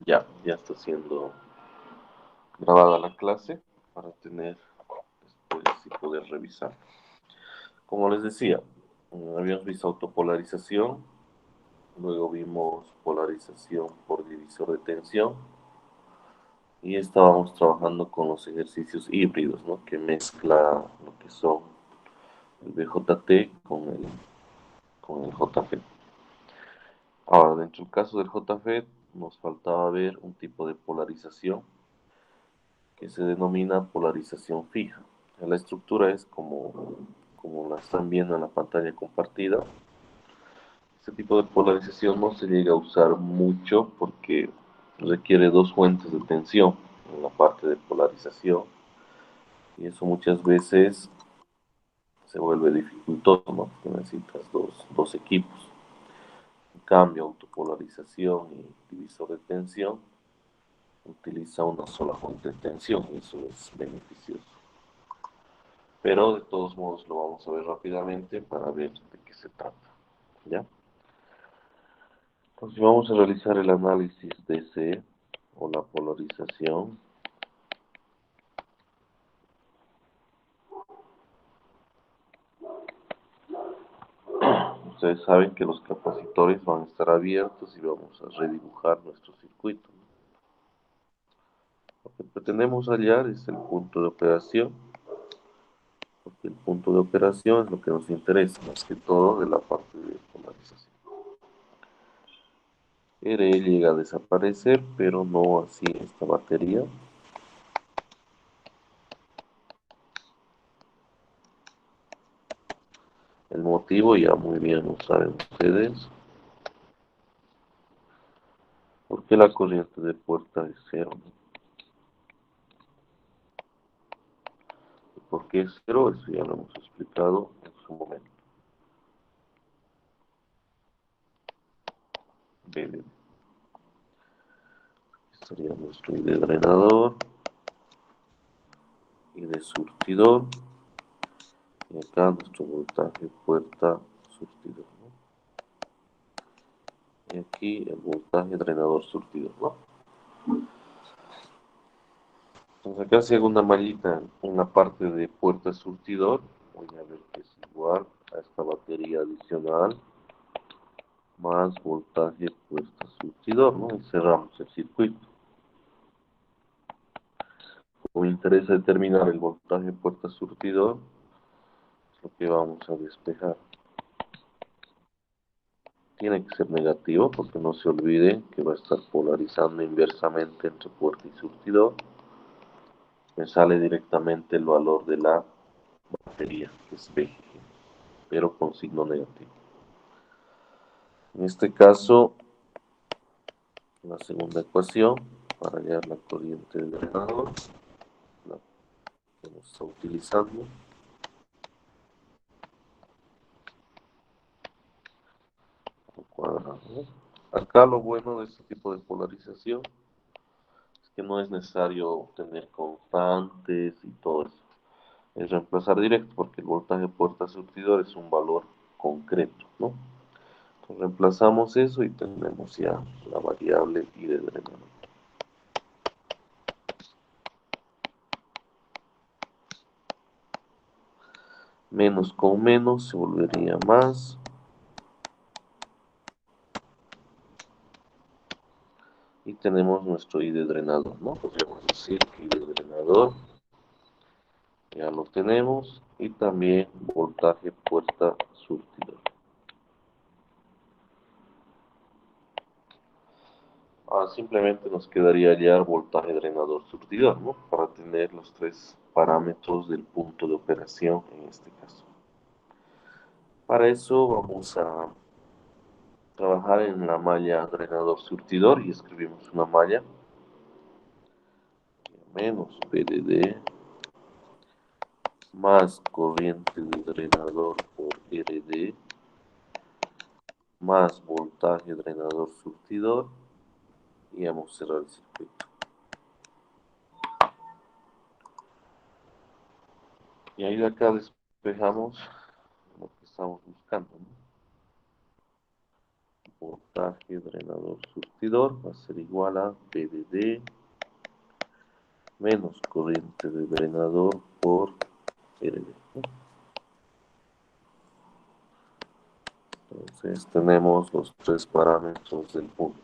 Ya está siendo grabada la clase para tener después y poder revisar. Como les decía, habíamos visto autopolarización, luego vimos polarización por divisor de tensión y estábamos trabajando con los ejercicios híbridos, ¿no? Que mezcla lo que son el BJT con el JFET. Ahora, dentro del caso del JFET, nos faltaba ver un tipo de polarización que se denomina polarización fija. La estructura es como la están viendo en la pantalla compartida. Este tipo de polarización no se llega a usar mucho porque requiere dos fuentes de tensión en la parte de polarización y eso muchas veces se vuelve dificultoso, ¿no? Porque necesitas dos equipos. En cambio, autopolarización y divisor de tensión utiliza una sola fuente de tensión y eso es beneficioso. Pero de todos modos lo vamos a ver rápidamente para ver de qué se trata. ¿Ya? Entonces vamos a realizar el análisis DC o la polarización. Ustedes saben que los capacitores van a estar abiertos y vamos a redibujar nuestro circuito. Lo que pretendemos hallar es el punto de operación, porque el punto de operación es lo que nos interesa, más que todo de la parte de polarización. RE llega a desaparecer, pero no así esta batería. El motivo ya muy bien lo saben ustedes. ¿Por qué la corriente de puerta es cero? ¿Y por qué es cero? Eso ya lo hemos explicado en su momento. Bien, estaría nuestro I de drenador y de surtidor. Y acá nuestro voltaje puerta surtidor, ¿no? Y aquí el voltaje drenador surtidor, ¿no? Entonces acá si hago una mallita en la parte de puerta surtidor, voy a ver que es igual a esta batería adicional más voltaje puerta surtidor, ¿no? Y cerramos el circuito. Como me interesa determinar el voltaje puerta surtidor, es lo que vamos a despejar. Tiene que ser negativo porque no se olvide que va a estar polarizando inversamente entre puerta y surtidor. Me sale directamente el valor de la batería, que es B, pero con signo negativo. En este caso, la segunda ecuación, para hallar la corriente del drenador, la que hemos estado utilizando. Cuadrado. Acá lo bueno de este tipo de polarización es que no es necesario tener constantes y todo eso. Es reemplazar directo porque el voltaje puerta surtidor es un valor concreto, ¿no? Entonces reemplazamos eso y tenemos ya la variable I de drenador. Menos con menos se volvería más. Y tenemos nuestro I de drenador, ¿no? Podríamos decir que I de drenador ya lo tenemos. Y también voltaje puerta surtidor. Ahora simplemente nos quedaría hallar voltaje drenador surtidor, ¿no? Para tener los tres parámetros del punto de operación en este caso. Para eso vamos a trabajar en la malla drenador surtidor y escribimos una malla menos PDD más corriente de drenador por RD más voltaje drenador surtidor y vamos a cerrar el circuito. Y ahí de acá despejamos lo que estamos buscando, ¿no? voltaje drenador surtidor va a ser igual a VDD menos corriente de drenador por RD. Entonces tenemos los tres parámetros del punto.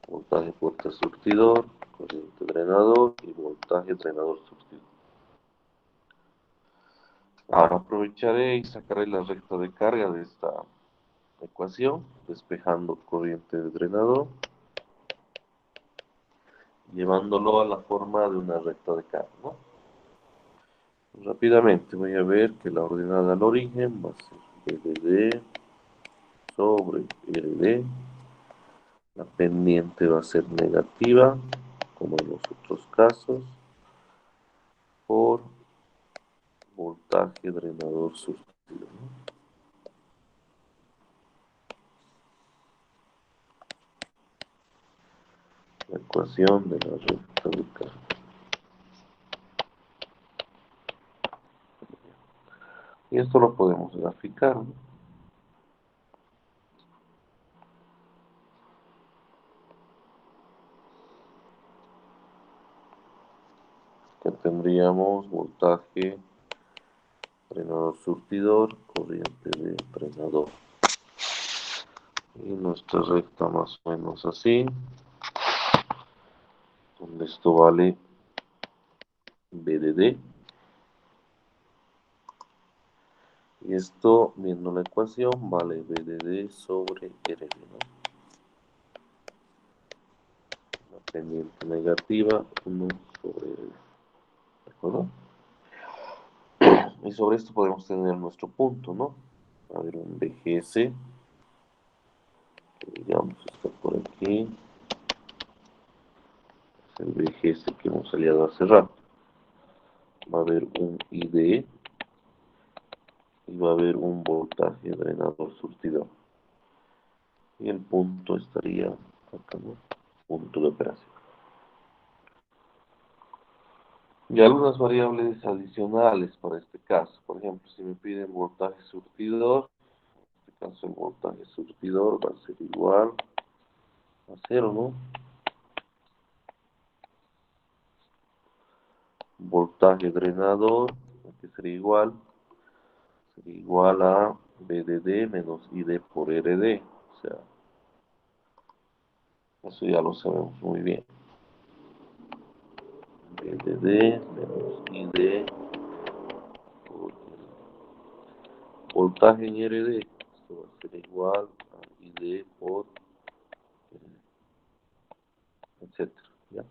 Voltaje puerta surtidor, corriente drenador y voltaje drenador surtidor. Ahora aprovecharé y sacaré la recta de carga de esta ecuación, despejando corriente de drenador, llevándolo a la forma de una recta de carga, ¿no? Rápidamente voy a ver que la ordenada al origen va a ser VDD sobre RD. La pendiente va a ser negativa, como en los otros casos, por voltaje drenador surtido, ¿no? La ecuación de la recta de carga. Y esto lo podemos graficar, ¿no? Que tendríamos voltaje drenador surtidor, corriente de drenador. Y nuestra recta más o menos así, donde esto vale VDD. Y esto, viendo la ecuación, vale VDD sobre RD, ¿no? La pendiente negativa, 1 sobre RD. ¿De acuerdo? Y sobre esto podemos tener nuestro punto, ¿no? A ver, un VGS, que digamos está por aquí. Es el VGS que hemos salido hace rato. Va a haber un ID y va a haber un voltaje drenador surtidor. Y el punto estaría acá, ¿no? Punto de operación. Y algunas variables adicionales para este caso. Por ejemplo, si me piden voltaje surtidor, en este caso el voltaje surtidor va a ser igual a 0, ¿no? Voltaje drenador, que sería igual a VDD menos ID por RD. O sea, eso ya lo sabemos muy bien. VDD menos ID por voltaje en RD. Esto va a ser igual a ID por RD, etcétera. ¿Ya?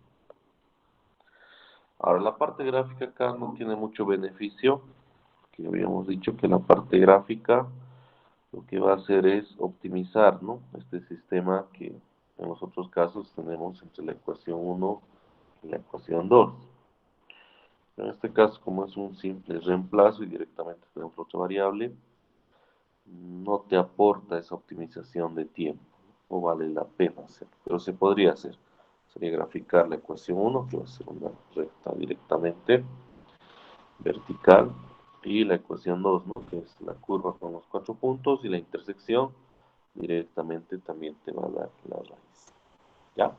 Ahora, la parte gráfica acá no tiene mucho beneficio, que habíamos dicho que la parte gráfica lo que va a hacer es optimizar, ¿no? Este sistema que en los otros casos tenemos entre la ecuación 1 y la ecuación 2. En este caso, como es un simple reemplazo y directamente tenemos otra variable, no te aporta esa optimización de tiempo, no vale la pena hacerlo, pero se podría hacer. Sería graficar la ecuación 1, que va a ser una recta directamente vertical, y la ecuación 2, ¿no? Que es la curva con los 4 puntos, y la intersección directamente también te va a dar la raíz. ¿Ya?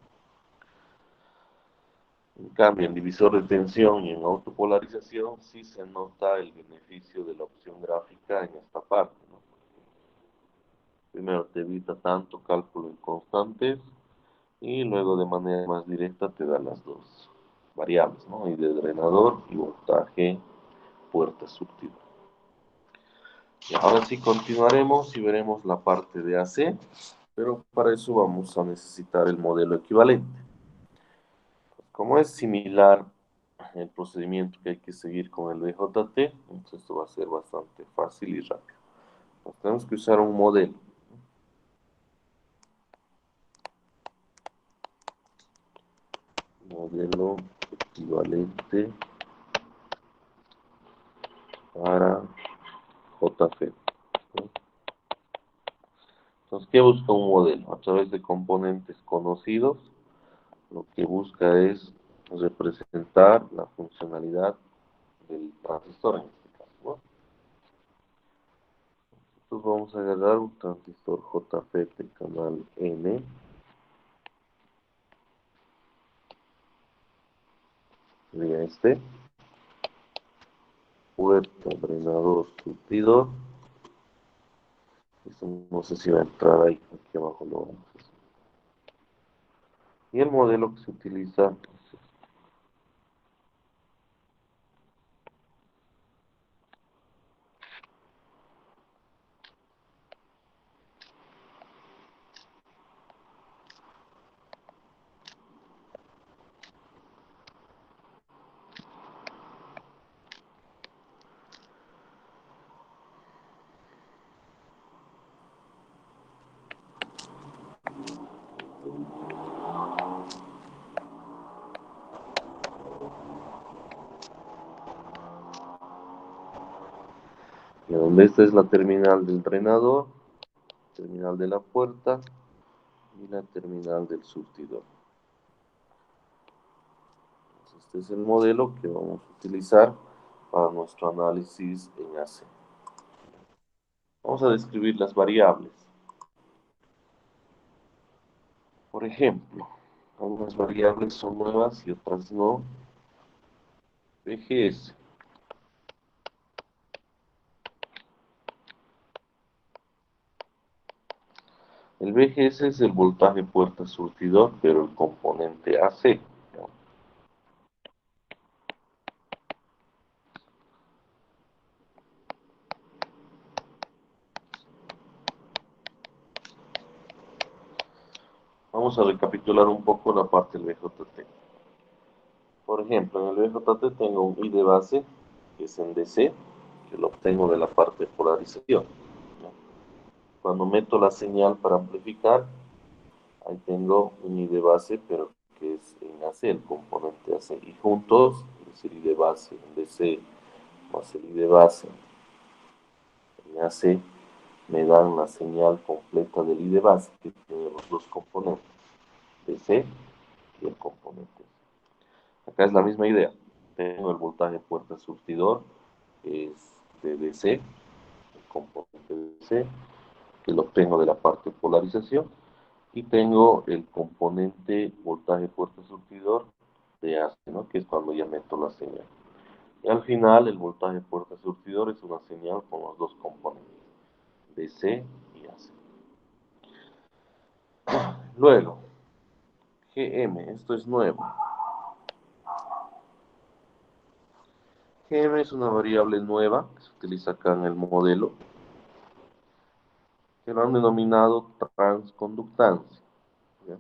En cambio, en divisor de tensión y en autopolarización sí se nota el beneficio de la opción gráfica en esta parte, ¿no? Primero te evita tanto cálculo en constantes y luego de manera más directa te da las dos variables, ¿no? Y de drenador y voltaje puerta surtida. Y ahora sí continuaremos y veremos la parte de AC, pero para eso vamos a necesitar el modelo equivalente. Como es similar el procedimiento que hay que seguir con el DJT, entonces esto va a ser bastante fácil y rápido. Entonces, tenemos que usar un modelo. Modelo equivalente para JF, ¿no? Entonces, ¿qué busca un modelo? A través de componentes conocidos, lo que busca es representar la funcionalidad del transistor en este caso, ¿no? Entonces vamos a agarrar un transistor JFET canal N. Sería este. Puerta, drenador, surtidor. Esto no sé si va a entrar ahí, aquí abajo lo vamos a hacer. Y el modelo que se utiliza es donde esta es la terminal del drenador, terminal de la puerta y la terminal del surtidor. Este es el modelo que vamos a utilizar para nuestro análisis en AC. Vamos a describir las variables. Por ejemplo, algunas variables son nuevas y otras no. VGS. El VGS es el voltaje puerta surtidor, pero el componente AC. Vamos a recapitular un poco la parte del VJT. Por ejemplo, en el VJT tengo un I de base, que es en DC, que lo obtengo de la parte de polarización. Cuando meto la señal para amplificar, ahí tengo un I de base, pero que es en AC, el componente AC. Y juntos, es el I de base en DC más el I de base en AC, me dan la señal completa del I de base, que tiene los dos componentes, DC y el componente AC. Acá es la misma idea. Tengo el voltaje puerta surtidor, que es de DC, el componente de DC, que lo obtengo de la parte de polarización. Y tengo el componente voltaje puerta surtidor de AC, ¿no? Que es cuando ya meto la señal. Y al final el voltaje puerta surtidor es una señal con los dos componentes, DC y AC. Luego, GM, esto es nuevo. GM es una variable nueva que se utiliza acá en el modelo, que lo han denominado transconductancia. ¿Ya?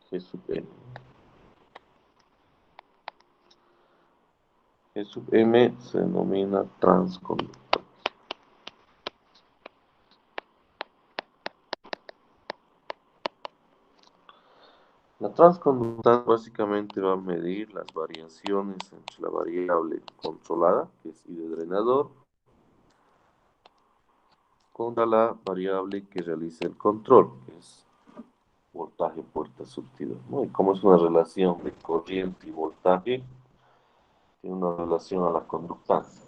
G sub M. G sub M se denomina transconductancia. La transconductancia básicamente va a medir las variaciones entre la variable controlada, que es I de drenador, contra la variable que realiza el control, que es voltaje puerta surtidor, ¿no? Y como es una relación de corriente y voltaje, tiene una relación a la conductancia.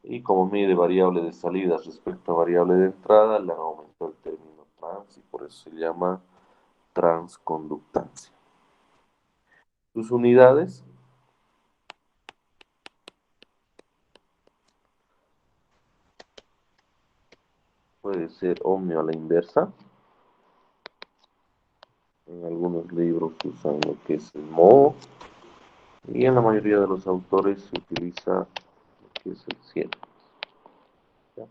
Y como mide variable de salida respecto a variable de entrada, le han aumentado el término trans y por eso se llama transconductancia. Sus unidades puede ser ohmio a la inversa. En algunos libros usan lo que es el mho y en la mayoría de los autores se utiliza lo que es el siemens. ¿Ya?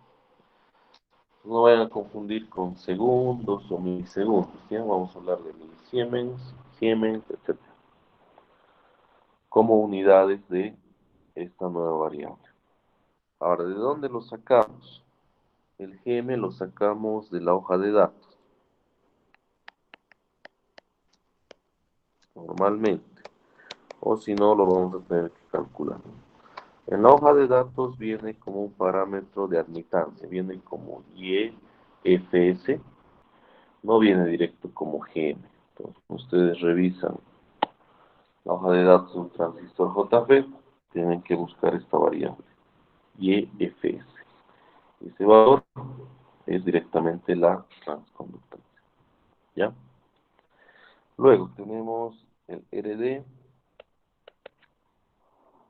No vayan a confundir con segundos o milisegundos. ¿Ya? Vamos a hablar de milisiemens, siemens, etc. Como unidades de esta nueva variable. Ahora, ¿de dónde lo sacamos? El GM lo sacamos de la hoja de datos, normalmente. O si no, lo vamos a tener que calcular. En la hoja de datos viene como un parámetro de admitancia, viene como YFS, no viene directo como GM. Entonces, ustedes revisan la hoja de datos de un transistor JFET, tienen que buscar esta variable, YFS. Ese valor es directamente la transconductancia. ¿Ya? Luego tenemos el RD,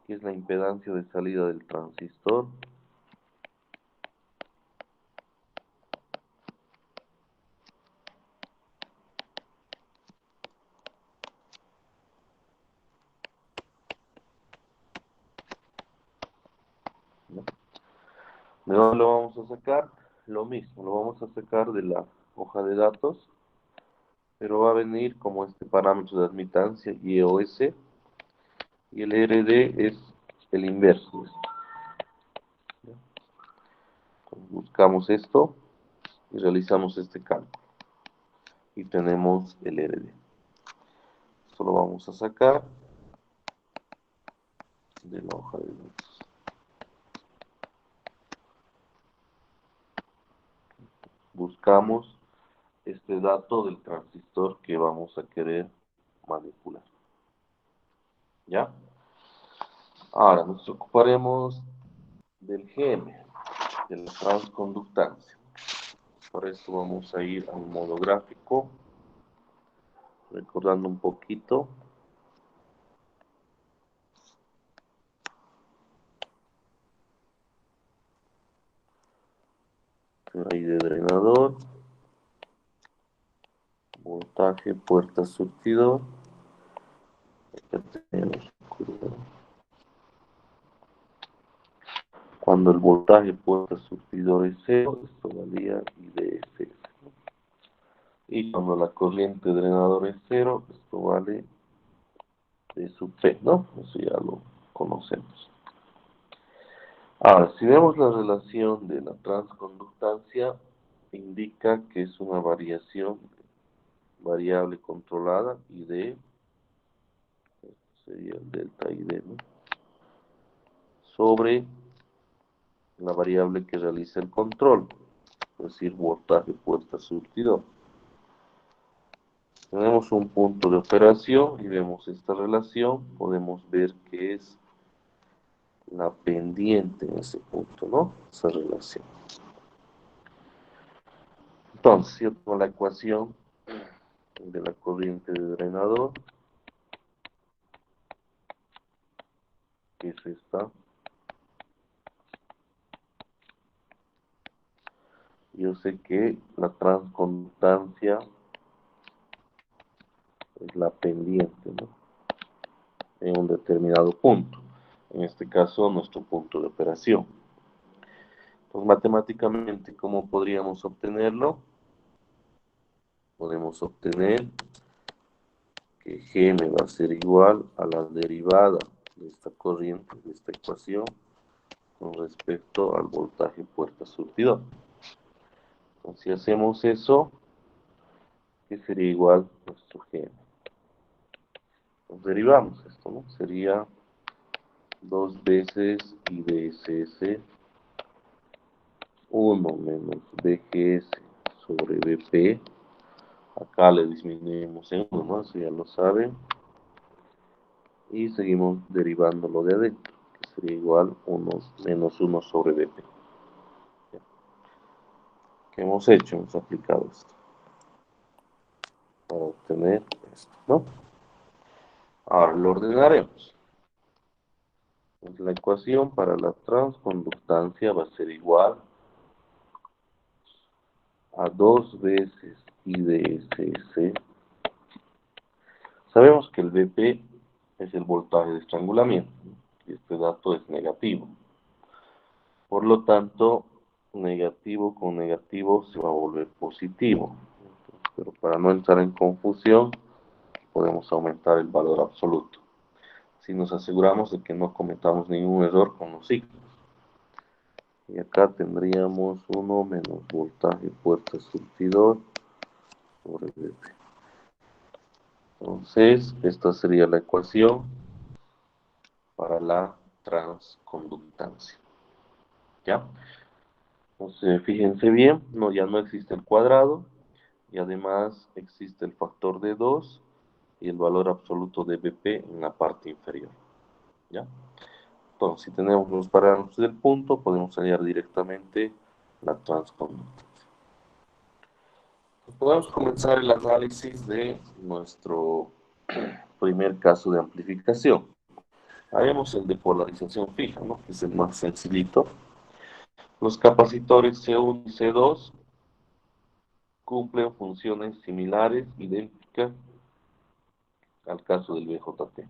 que es la impedancia de salida del transistor. ¿Ya? ¿De dónde lo vamos a sacar? Lo mismo, lo vamos a sacar de la hoja de datos, pero va a venir como este parámetro de admitancia IOS, y el RD es el inverso. ¿Ya? Entonces buscamos esto y realizamos este cálculo. Y tenemos el RD. Esto lo vamos a sacar de la hoja de datos. Buscamos este dato del transistor que vamos a querer manipular. ¿Ya? Ahora nos ocuparemos del GM, de la transconductancia. Para esto vamos a ir a un modo gráfico, recordando un poquito. Ahí de drenador, voltaje, puerta surtidor. Acá tenemos cuando el voltaje puerta surtidor es cero, esto valía IDS. Y cuando la corriente drenador es cero, esto vale de sub P, ¿no? Eso ya lo conocemos. Ahora, si vemos la relación de la transconductancia, indica que es una variación variable controlada, ID, esto sería el delta ID, ¿no? Sobre la variable que realiza el control, es decir, voltaje puerta surtidor. Tenemos un punto de operación y vemos esta relación, podemos ver que es la pendiente en ese punto, ¿no? Esa relación. Entonces, yo tengo la ecuación de la corriente de drenador, que es esta. Yo sé que la transconductancia es la pendiente, ¿no? En un determinado punto. En este caso, nuestro punto de operación. Entonces, matemáticamente, ¿cómo podríamos obtenerlo? Podemos obtener que Gm va a ser igual a la derivada de esta corriente, de esta ecuación, con respecto al voltaje puerta surtidor. Entonces, si hacemos eso, ¿qué sería igual a nuestro Gm? Nos derivamos esto, ¿no? Sería 2 veces IDSS 1 menos BGS sobre BP. Acá le disminuimos en 1, ¿no? Eso ya lo saben. Y seguimos derivándolo de adentro, que sería igual menos 1 sobre BP. ¿Qué hemos hecho? Hemos aplicado esto para obtener esto, ¿no? Ahora lo ordenaremos. Entonces, la ecuación para la transconductancia va a ser igual a 2 veces IDSS. Sabemos que el BP es el voltaje de estrangulamiento, ¿no? Y este dato es negativo. Por lo tanto, negativo con negativo se va a volver positivo. Pero para no entrar en confusión, podemos aumentar el valor absoluto. Si nos aseguramos de que no cometamos ningún error con los signos. Y acá tendríamos 1 menos voltaje puerta surtidor sobre BP. Entonces, esta sería la ecuación para la transconductancia. ¿Ya? Entonces, fíjense bien, no, ya no existe el cuadrado y además existe el factor de 2 y el valor absoluto de BP en la parte inferior. ¿Ya? Entonces, si tenemos los parámetros del punto, podemos hallar directamente la transconductancia. Podemos comenzar el análisis de nuestro primer caso de amplificación. Haremos el de polarización fija, ¿no? Que es el más sencillito. Los capacitores C1 y C2 cumplen funciones similares, idénticas al caso del BJT.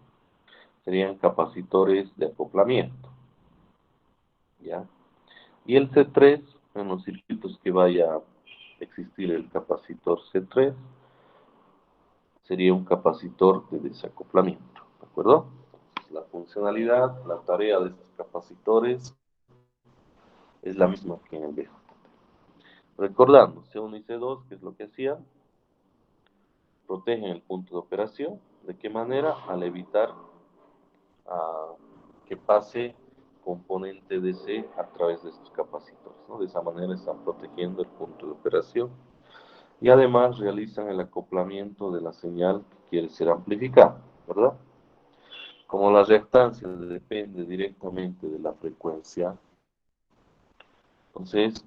Serían capacitores de acoplamiento, ¿ya? Y el C3, en los circuitos que vaya a existir el capacitor C3, sería un capacitor de desacoplamiento, ¿de acuerdo? Entonces, la funcionalidad, la tarea de estos capacitores es la misma que en el BJT. Recordando, C1 y C2, ¿qué es lo que hacían? Protegen el punto de operación. ¿De qué manera? Al evitar que pase componente DC a través de estos capacitores, ¿no? De esa manera están protegiendo el punto de operación y además realizan el acoplamiento de la señal que quiere ser amplificada, ¿verdad? Como la reactancia depende directamente de la frecuencia, entonces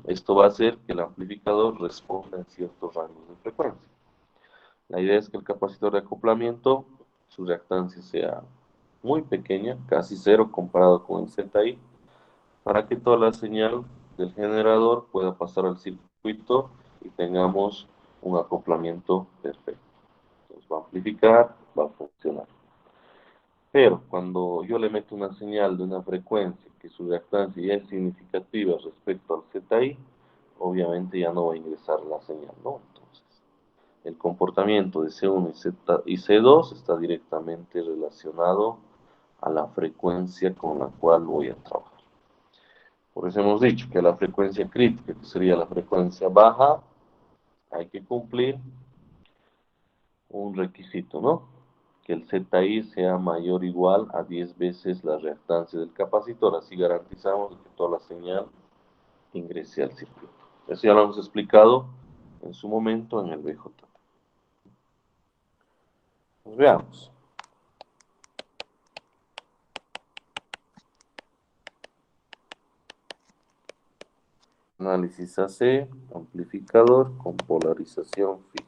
esto va a hacer que el amplificador responda en ciertos rangos de frecuencia. La idea es que el capacitor de acoplamiento, su reactancia sea muy pequeña, casi cero comparado con el ZI, para que toda la señal del generador pueda pasar al circuito y tengamos un acoplamiento perfecto. Entonces va a amplificar, va a funcionar. Pero cuando yo le meto una señal de una frecuencia que su reactancia ya es significativa respecto al ZI, obviamente ya no va a ingresar la señal, ¿no? Entonces, el comportamiento de C1 y C2 está directamente relacionado a la frecuencia con la cual voy a trabajar. Por eso hemos dicho que la frecuencia crítica, que sería la frecuencia baja, hay que cumplir un requisito, ¿no? Que el ZI sea mayor o igual a 10 veces la reactancia del capacitor. Así garantizamos que toda la señal ingrese al circuito. Eso ya lo hemos explicado en su momento en el BJ. Pues veamos. Análisis AC, amplificador con polarización fija.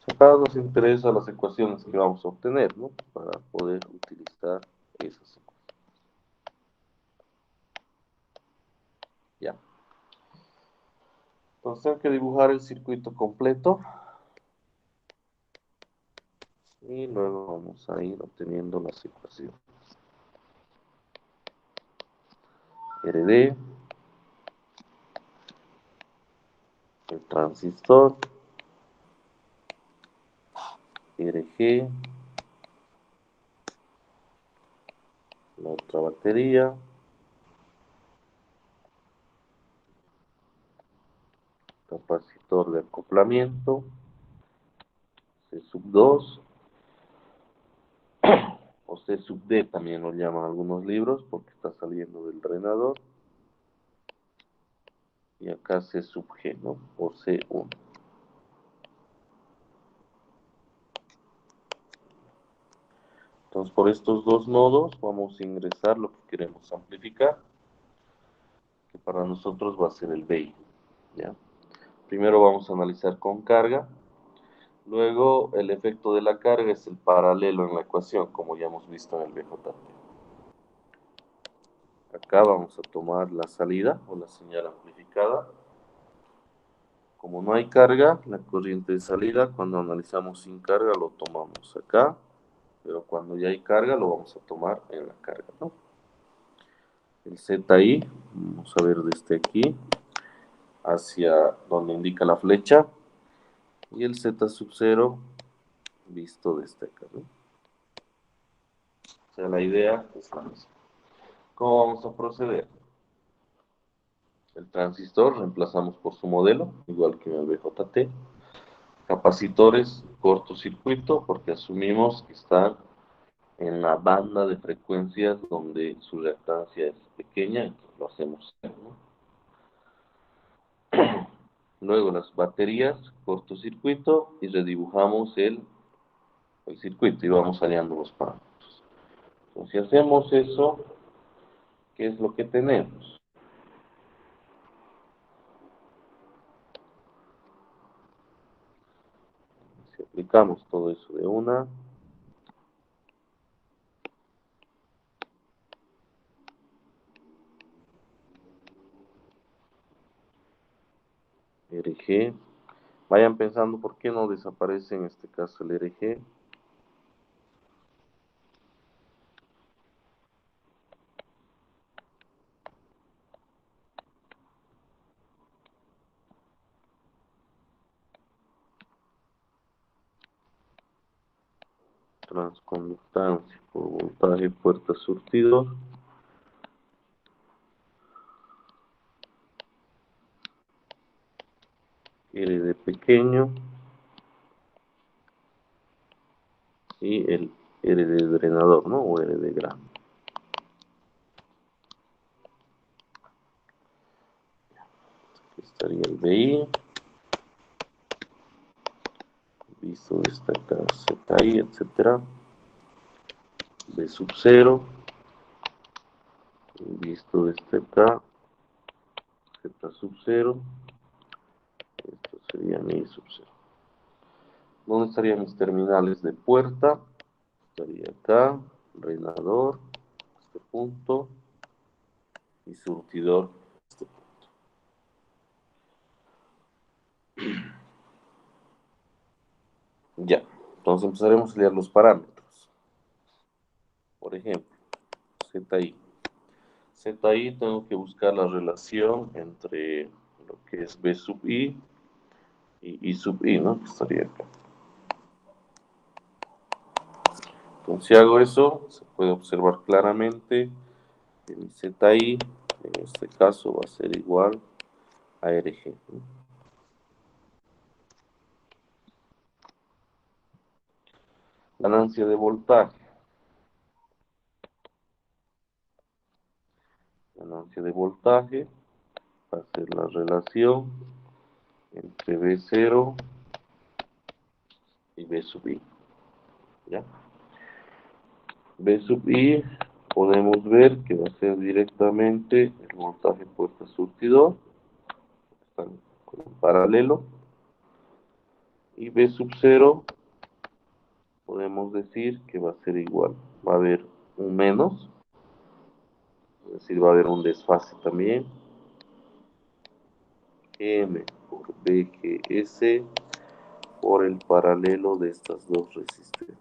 Acá nos interesan las ecuaciones que vamos a obtener, ¿no? Para poder utilizar esas ecuaciones. Ya. Entonces tengo que dibujar el circuito completo. Y luego vamos a ir obteniendo las ecuaciones. RD, el transistor, RG, la otra batería, capacitor de acoplamiento, C sub 2, o C sub D también lo llaman algunos libros porque está saliendo del drenador. Y acá C sub G, ¿no? O C1. Entonces, por estos dos nodos vamos a ingresar lo que queremos amplificar, que para nosotros va a ser el BI, ¿ya? Primero vamos a analizar con carga, luego el efecto de la carga es el paralelo en la ecuación, como ya hemos visto en el BJT. Acá vamos a tomar la salida o la señal amplificada. Como no hay carga, la corriente de salida, cuando analizamos sin carga lo tomamos acá, pero cuando ya hay carga lo vamos a tomar en la carga, ¿no? El ZI, vamos a ver desde aquí, hacia donde indica la flecha, y el Z sub 0 visto desde acá, ¿no? O sea, la idea es la misma. ¿Cómo vamos a proceder? El transistor reemplazamos por su modelo, igual que en el BJT. Capacitores, cortocircuito, porque asumimos que están en la banda de frecuencias donde su reactancia es pequeña, entonces lo hacemos, ¿no? Luego las baterías, cortocircuito y redibujamos el circuito y vamos alineando los parámetros. Entonces, si hacemos eso, ¿qué es lo que tenemos? Si aplicamos todo eso de una, RG, vayan pensando por qué no desaparece en este caso el RG. Transconductancia por voltaje puerta surtidor. R de pequeño y el R de drenador, ¿no? O R de grande. Aquí estaría el BI. Visto desde acá, ZI, etcétera. B sub 0. Visto desde acá, Z sub 0. Esto sería mi sub 0. ¿Dónde estarían mis terminales de puerta? Estaría acá, drenador, este punto, y surtidor, este punto. Ya, entonces empezaremos a leer los parámetros. Por ejemplo, ZI. ZI tengo que buscar la relación entre lo que es B sub I y I sub I, ¿no? Que estaría acá. Entonces, si hago eso, se puede observar claramente que mi ZI, en este caso, va a ser igual a RG, ¿no? Ganancia de voltaje. Ganancia de voltaje va a ser la relación entre B0 y B sub I. ¿Ya? B sub I podemos ver que va a ser directamente el voltaje puerta surtidor, están en paralelo, y B sub 0 podemos decir que va a ser igual, va a haber un menos, es decir, va a haber un desfase también, M por BGS por el paralelo de estas dos resistencias.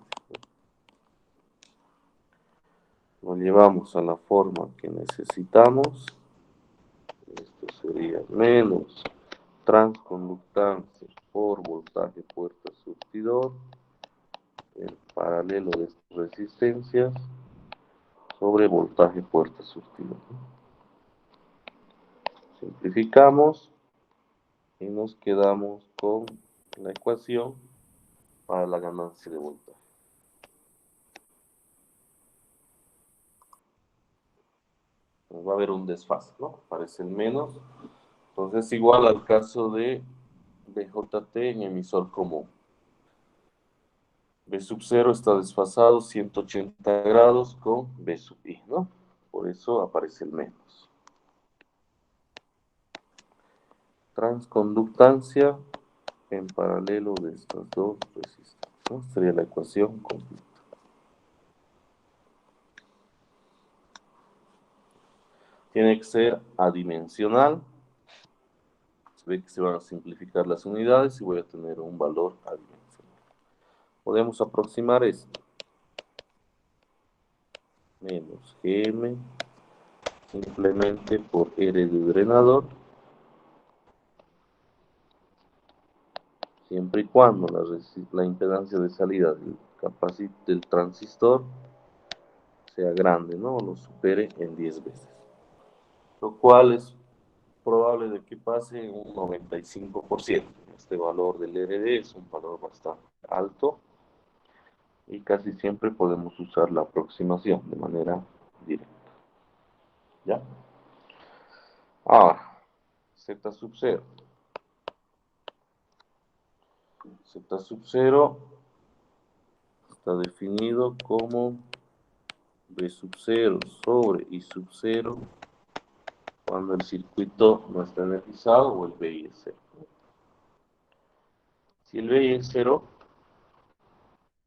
Lo llevamos a la forma que necesitamos. Esto sería menos transconductancia por voltaje puerta surtidor, el paralelo de estas resistencias sobre voltaje puerta surtidor. Simplificamos y nos quedamos con la ecuación para la ganancia de voltaje. Va a haber un desfase, ¿no? Aparece el menos. Entonces, igual al caso de BJT en emisor común. B sub 0 está desfasado 180 grados con B sub I, ¿no? Por eso aparece el menos. Transconductancia en paralelo de estas dos resistencias, ¿no? Sería la ecuación completa. Tiene que ser adimensional. Se ve que se van a simplificar las unidades y voy a tener un valor adimensional. Podemos aproximar esto. Menos Gm simplemente por R de drenador, siempre y cuando la impedancia de salida del transistor sea grande, ¿no? Lo supere en 10 veces. Lo cual es probable de que pase en un 95%. Este valor del RD es un valor bastante alto y casi siempre podemos usar la aproximación de manera directa. ¿Ya? Ahora, Z sub 0. Z sub 0 está definido como B sub 0 sobre I sub 0 cuando el circuito no está energizado o el BI es 0. Si el BI es 0,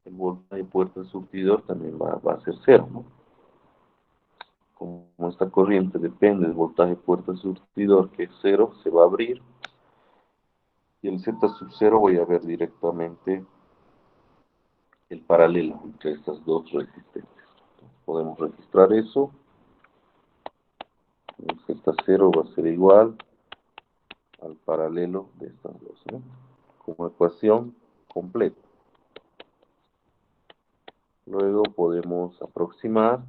el voltaje de puerta surtidor también va a ser 0, ¿no? Como esta corriente depende del voltaje de puerta surtidor, que es 0, se va a abrir. Y el Z sub 0 voy a ver directamente el paralelo entre estas dos resistencias. Entonces, podemos registrar eso. El Z0 va a ser igual al paralelo de estas dos, ¿no? Como ecuación completa. Luego podemos aproximar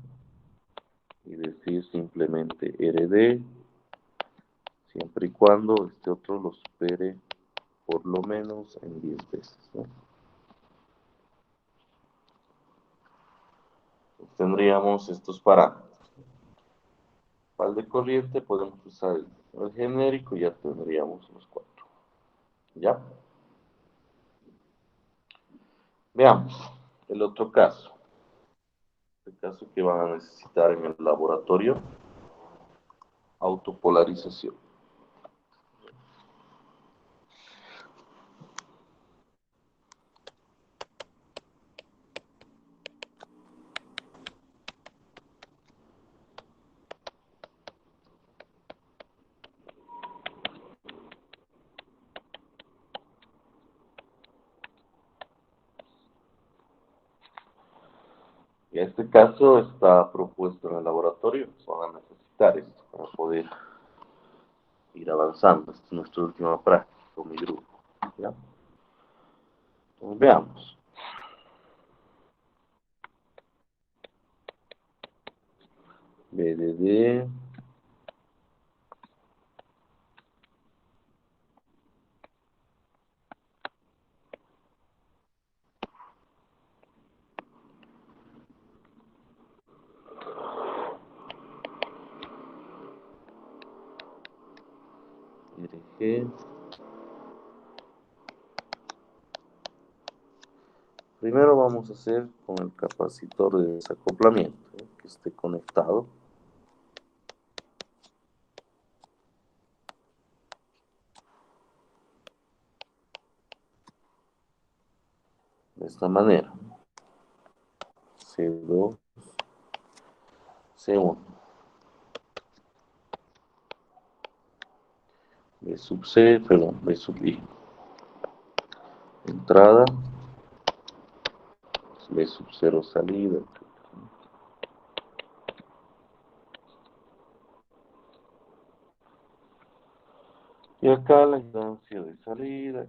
y decir simplemente RD, siempre y cuando este otro lo supere por lo menos en 10 veces, ¿no? Tendríamos estos parámetros. Para el de corriente podemos usar el genérico y ya tendríamos los cuatro. ¿Ya? Veamos el otro caso. El caso que van a necesitar en el laboratorio, autopolarización. Y este caso está propuesto en el laboratorio, van a necesitar esto para poder ir avanzando. Esta es nuestra última práctica con mi grupo. ¿Ya? Entonces veamos. BDD. RG. Primero vamos a hacer con el capacitor de desacoplamiento, que esté conectado. De esta manera. C2, C1. B sub C, perdón, B sub I. Entrada. B sub 0 salida. Y acá la instancia de salida.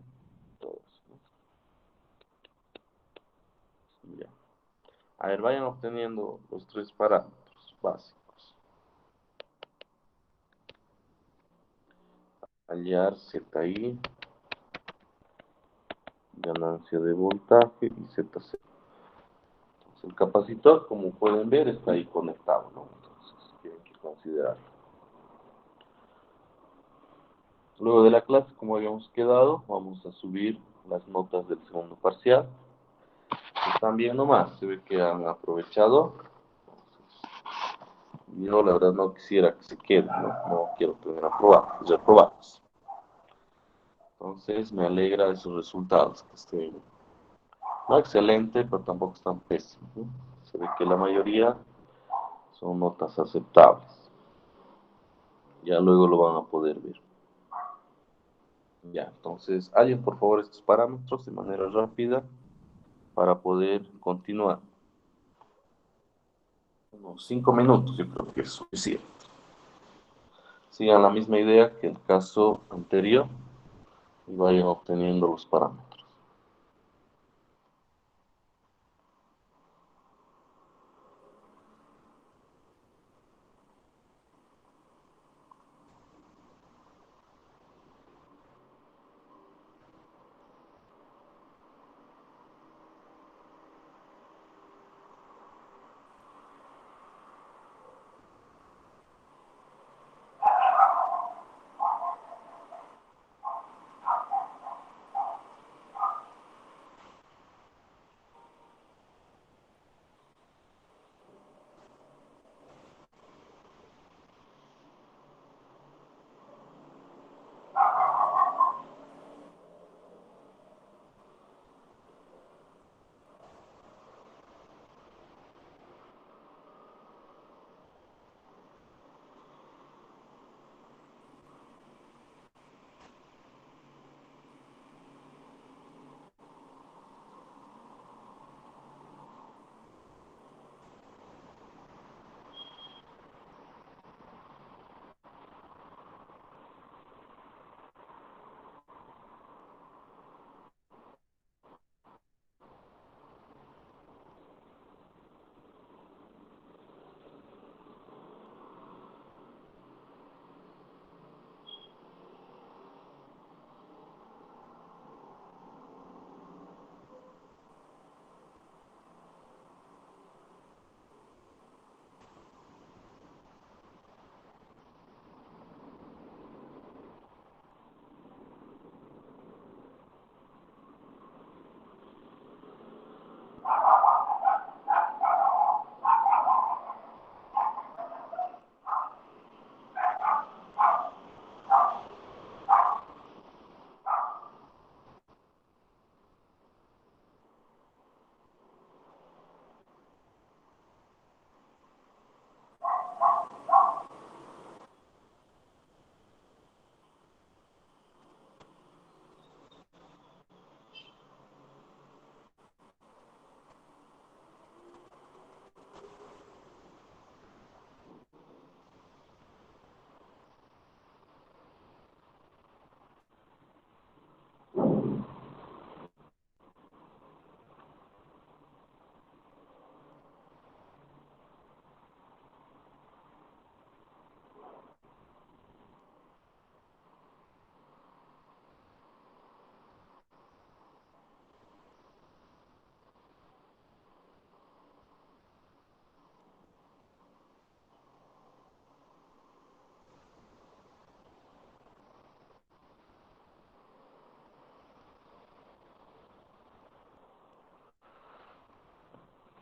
Todo eso, ¿no? Ya. A ver, vayan obteniendo los tres parámetros básicos. Hallar ZI, ganancia de voltaje y ZC. Entonces, el capacitor, como pueden ver, está ahí conectado, ¿no? Entonces, tienen que considerarlo. Luego de la clase, como habíamos quedado, vamos a subir las notas del segundo parcial. Están bien nomás, se ve que han aprovechado. Yo la verdad no quisiera que se queden, no quiero tener reprobados. Entonces me alegra esos resultados, que estén no excelente, pero tampoco están pésimos, ¿no? Se ve que la mayoría son notas aceptables. Ya luego lo van a poder ver. Ya, entonces, alguien por favor estos parámetros de manera rápida para poder continuar. Unos 5 minutos yo creo que es suficiente. Sigan la misma idea que el caso anterior y vayan obteniendo los parámetros.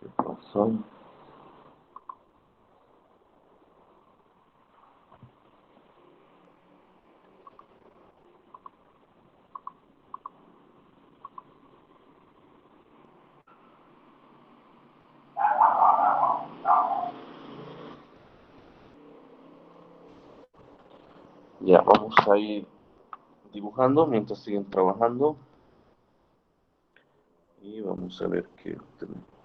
¿Qué pasó? Ya, vamos a ir dibujando mientras siguen trabajando y vamos a ver qué tenemos.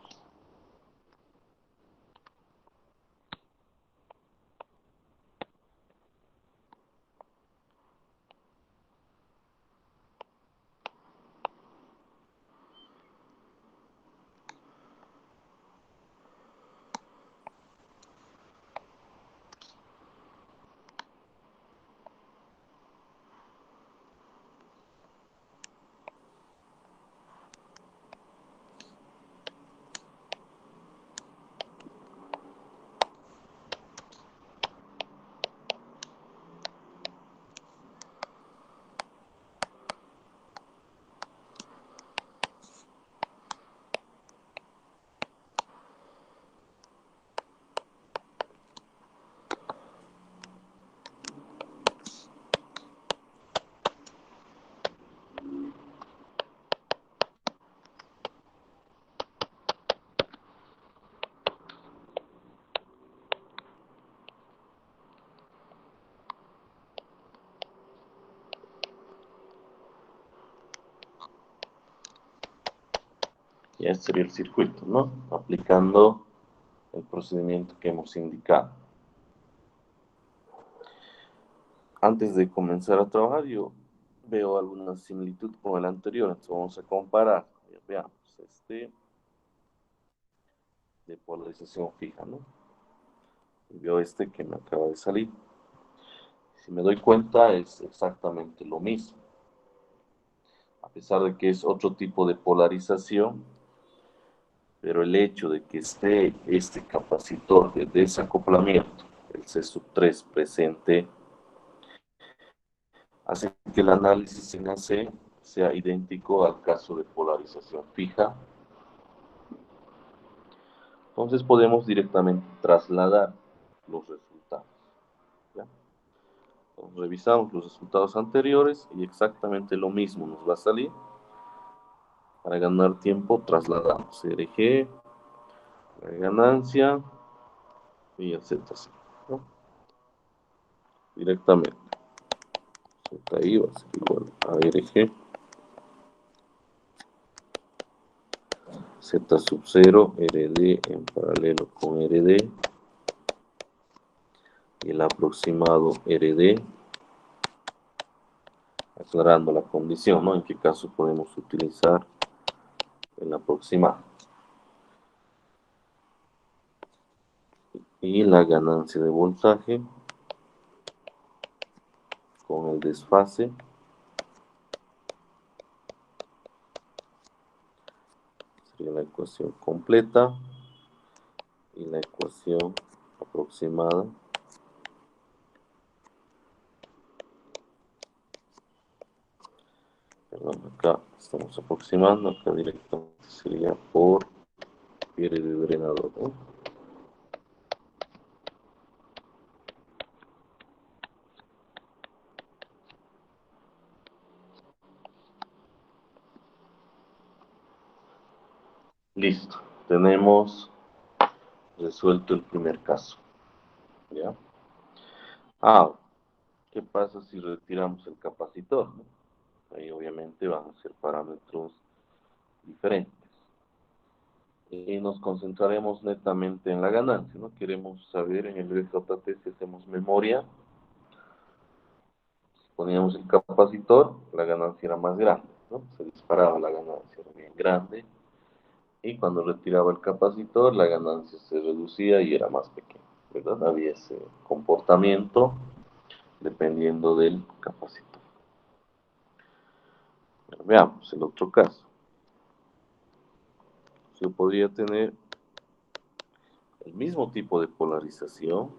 Ya este sería el circuito, ¿no? Aplicando el procedimiento que hemos indicado. Antes de comenzar a trabajar, yo veo alguna similitud con el anterior, entonces vamos a comparar. Veamos, de polarización fija, ¿no? Y veo este que me acaba de salir. Si me doy cuenta, es exactamente lo mismo. A pesar de que es otro tipo de polarización, pero el hecho de que esté este capacitor de desacoplamiento, el C3 presente, hace que el análisis en AC sea idéntico al caso de polarización fija. Entonces podemos directamente trasladar los resultados. ¿Ya? Entonces, revisamos los resultados anteriores y exactamente lo mismo nos va a salir. Para ganar tiempo trasladamos RG, la ganancia y el ZC, ¿no? Directamente. ZI va a ser igual a RG, Z sub 0, RD en paralelo con RD y el aproximado RD, aclarando la condición, ¿no? En qué caso podemos utilizar el aproximado. Y la ganancia de voltaje con el desfase sería la ecuación completa y la ecuación aproximada. Perdón, acá estamos aproximando, acá directamente sería por pie de drenador, ¿no? Listo, tenemos resuelto el primer caso. ¿Ya? Ah, ¿qué pasa si retiramos el capacitor? ¿No? Ahí obviamente van a ser parámetros diferentes. Y nos concentraremos netamente en la ganancia, ¿no? Queremos saber en el BJT si hacemos memoria, si poníamos el capacitor, la ganancia era más grande, ¿no? Se disparaba la ganancia, era bien grande. Y cuando retiraba el capacitor, la ganancia se reducía y era más pequeña, ¿verdad? Había ese comportamiento dependiendo del capacitor. Pero veamos el otro caso. Yo podría tener el mismo tipo de polarización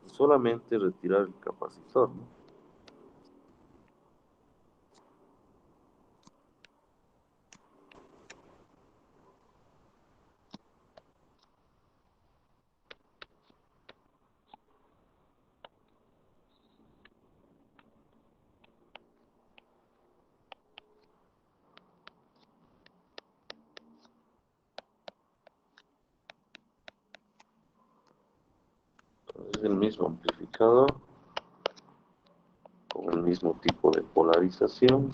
y solamente retirar el capacitor, ¿no? el mismo amplificador con el mismo tipo de polarización.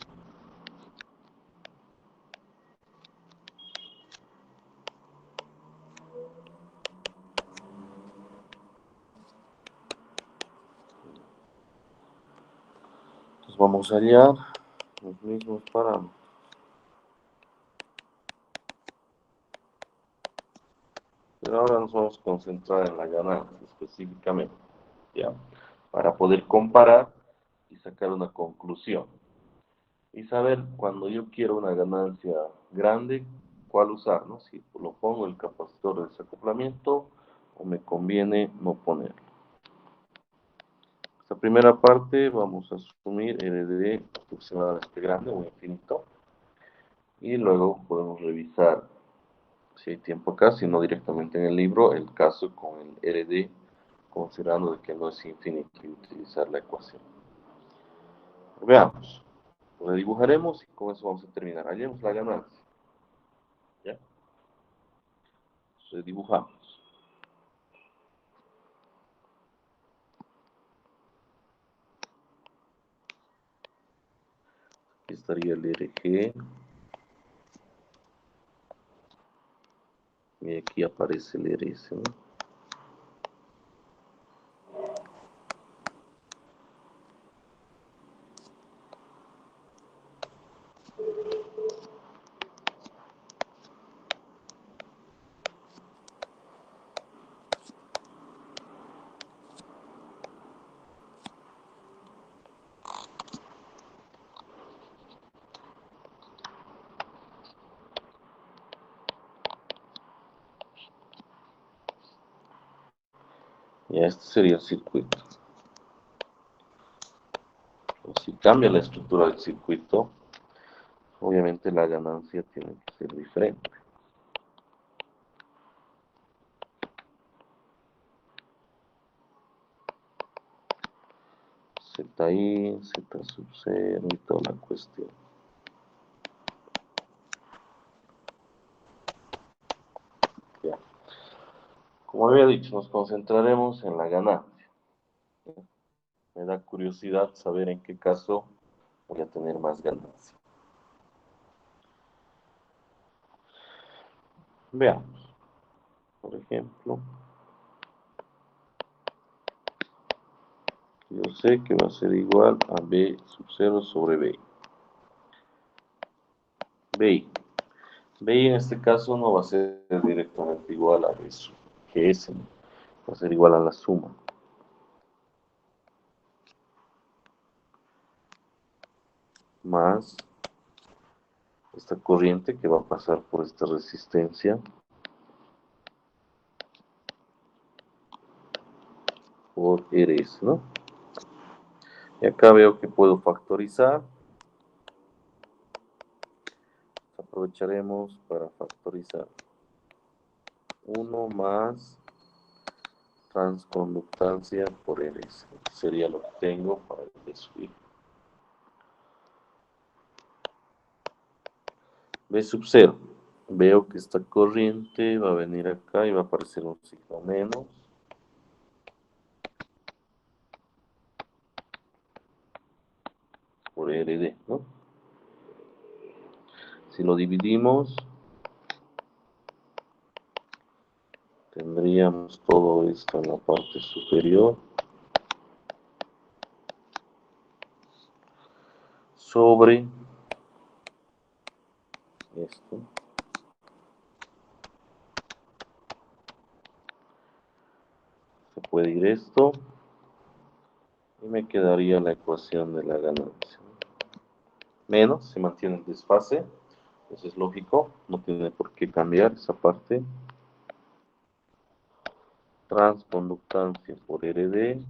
Entonces vamos a hallar los mismos parámetros. Pero ahora nos vamos a concentrar en la ganancia específicamente, ¿ya? Para poder comparar y sacar una conclusión. Y saber cuando yo quiero una ganancia grande, cuál usar, ¿no? Si lo pongo el capacitor de desacoplamiento o me conviene no ponerlo. Esta primera parte vamos a asumir RD aproximadamente grande o infinito. Y luego podemos revisar, si hay tiempo acá, si no directamente en el libro, el caso con el RD, considerando de que no es infinito y utilizar la ecuación. Veamos. Lo dibujaremos y con eso vamos a terminar. Hallemos la ganancia. ¿Ya? Entonces dibujamos. Aquí estaría el RG. Y aquí aparece el RS, ¿no? Ya este sería el circuito. Si cambia la estructura del circuito, obviamente la ganancia tiene que ser diferente. ZI, Z sub 0 y toda la cuestión. Ya. Como había dicho, nos concentraremos en la ganancia. Me da curiosidad saber en qué caso voy a tener más ganancia. Veamos. Por ejemplo, yo sé que va a ser igual a B sub 0 sobre B. B. B en este caso no va a ser directamente igual a B sub GS, ¿no? Va a ser igual a la suma. Más esta corriente que va a pasar por esta resistencia por RS, ¿no? Y acá veo que puedo factorizar. Aprovecharemos para factorizar 1 más transconductancia por RS. Sería lo que tengo para subir. B sub 0. Veo que esta corriente va a venir acá y va a aparecer un signo menos. Por RD, ¿no? Si lo dividimos, tendríamos todo esto en la parte superior sobre esto. Se puede ir esto y me quedaría la ecuación de la ganancia. Menos, se mantiene el desfase, eso es lógico, no tiene por qué cambiar esa parte. Transconductancia por RD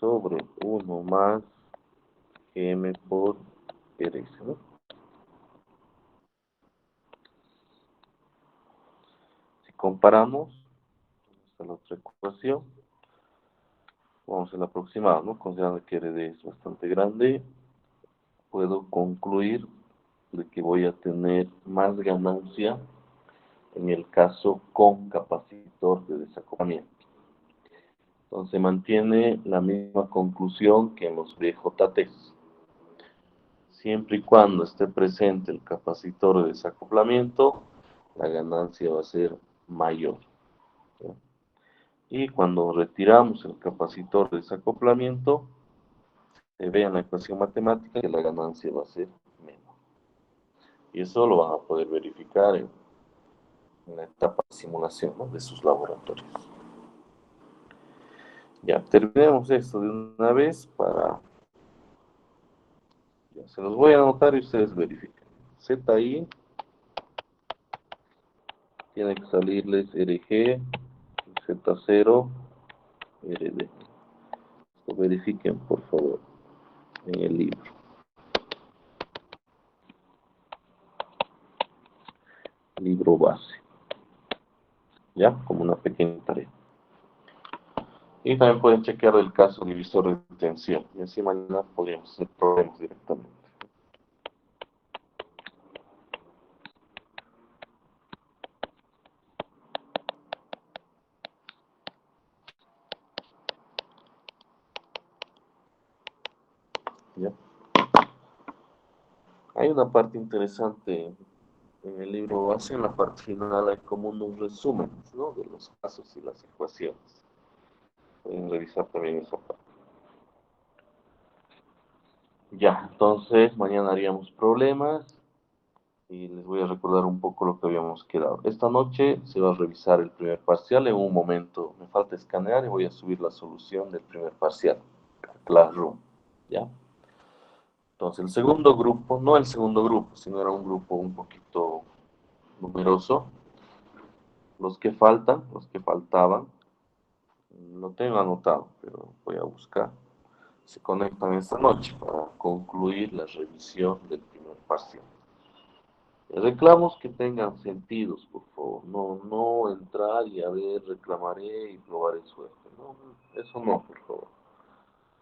sobre 1 más GM por RS, ¿no? Si comparamos, esta es la otra ecuación, vamos al aproximado, ¿no? Considerando que RD es bastante grande, puedo concluir de que voy a tener más ganancia en el caso con capacitor de desacoplamiento. Entonces mantiene la misma conclusión que en los BJTs. Siempre y cuando esté presente el capacitor de desacoplamiento, la ganancia va a ser mayor. ¿Ya? Y cuando retiramos el capacitor de desacoplamiento, se ve en la ecuación matemática que la ganancia va a ser menor. Y eso lo van a poder verificar en la etapa de simulación, ¿no?, de sus laboratorios. Ya, terminemos esto de una vez para... Ya, se los voy a anotar y ustedes verifiquen. ZI tiene que salirles RG, Z0, RD. Lo verifiquen, por favor, en el libro. Libro base. ¿Ya? Como una pequeña tarea. Y también pueden chequear el caso divisor de tensión. Y así mañana podríamos hacer problemas directamente. ¿Ya? Hay una parte interesante en el libro base, en la parte final hay como unos resúmenes, ¿no?, de los casos y las ecuaciones. Pueden revisar también esa parte. Ya, entonces mañana haríamos problemas y les voy a recordar un poco lo que habíamos quedado. Esta noche se va a revisar el primer parcial. En un momento me falta escanear y voy a subir la solución del primer parcial a Classroom. ¿Ya? Entonces el segundo grupo, no el segundo grupo, sino era un grupo un poquito numeroso. Los que faltan, los que faltaban, lo tengo anotado, pero voy a buscar. Se conectan esta noche para concluir la revisión del primer parcial. Reclamos que tengan sentidos, por favor. No, no entrar y a ver, reclamaré y probaré suerte. No, eso no, por favor.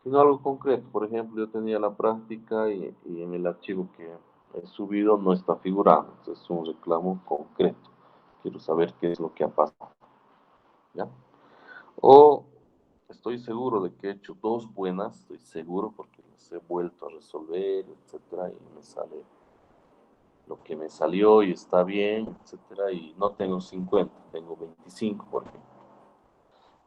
Sino algo concreto. Por ejemplo, yo tenía la práctica y en el archivo que he subido no está figurando. Entonces es un reclamo concreto. Quiero saber qué es lo que ha pasado. ¿Ya? O estoy seguro de que he hecho dos buenas, estoy seguro porque las he vuelto a resolver, etcétera, y me sale lo que me salió y está bien, etcétera, y no tengo 50, tengo 25, por ejemplo.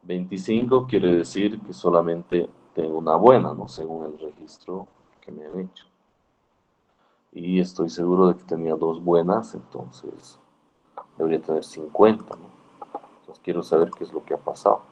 25 quiere decir que solamente tengo una buena, ¿no?, según el registro que me han hecho. Y estoy seguro de que tenía dos buenas, entonces debería tener 50, ¿no? Entonces quiero saber qué es lo que ha pasado.